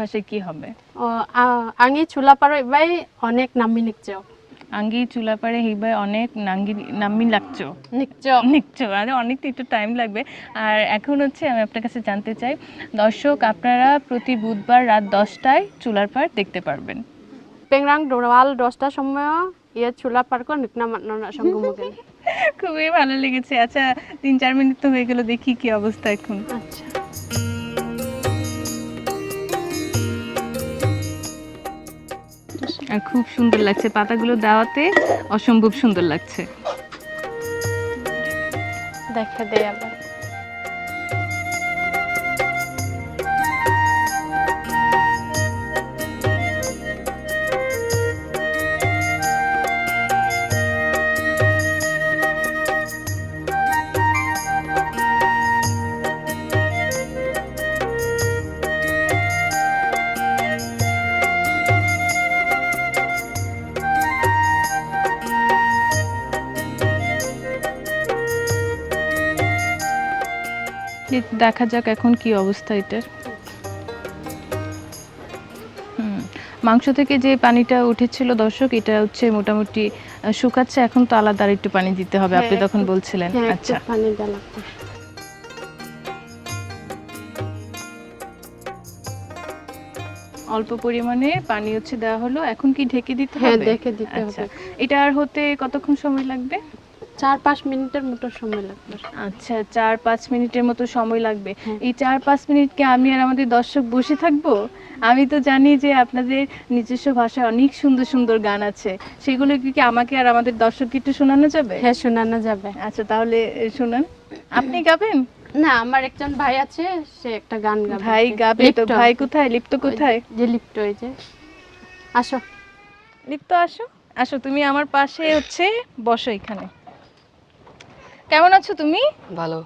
ভাষায় কি হবে? আঙ্গি চুলা পারো বাই অনেক নামি লিখছো। আঙ্গি চুলা পারে হিবাই অনেক নামি লাগছো নিকছো আরে অনেক একটু টাইম লাগবে। আর এখন হচ্ছে আমি আপনার কাছে জানতে চাই, দর্শক আপনারা প্রতি বুধবার রাত 10টায় চুলার পাড় দেখতে পারবেন। পেংরাং ডোরাল 10টার সময় ইয়ে চুলা পার কো নিকনা মাতনা সঙ্গে মুগেন। খুবই ভালো লেগেছে। আচ্ছা 3-4 মিনিট তো হয়ে গেল, দেখি কি অবস্থা এখন। আচ্ছা আর খুব সুন্দর লাগছে, পাতাগুলো দেওয়াতে অসম্ভব সুন্দর লাগছে। দেখে দে আবার। দেখা যাক এখন কি অবস্থা এটার। মাংস থেকে যে পানিটা উঠেছিল দর্শক, এটা হচ্ছে মোটামুটি শুকাচ্ছে। এখন তো আলাদা আর একটু পানি দিতে হবে, আপনি তখন বলছিলেন। আচ্ছা পানি দেওয়া লাগবে। অল্প পরিমাণে পানি হচ্ছে দেওয়া হলো, এখন কি ঢেকে দিতে হবে? হ্যাঁ ঢেকে দিতে আচ্ছা, হবে। এটা আর হতে কতক্ষণ সময় লাগবে? 4-5 মিনিটের মতো সময় লাগবে। আচ্ছা 4-5 মিনিটের মতো সময় লাগবে। এই 4-5 মিনিট কি আমি আর আমাদের দর্শক বসে থাকবো? আমি তো জানি যে আপনাদের নিজস্ব ভাষায় অনেক সুন্দর সুন্দর গান আছে, সেগুলো কি আমাকে আর আমাদের দর্শককে একটু শোনানো যাবে? হ্যাঁ শোনানো যাবে। আচ্ছা তাহলে শোনান। আপনি গাবেন? না আমার একজন ভাই আছে, সে একটা গান গাবে। ভাই গাবে তো? ভাই কোথায়? লিপ্ত কোথায়? যে লিপ্ট ওই যে। আসো লিপ্ত আসো, আসো তুমি আমার পাশে হচ্ছে বসো এখানে। কেমন আছো তুমি? ভালো।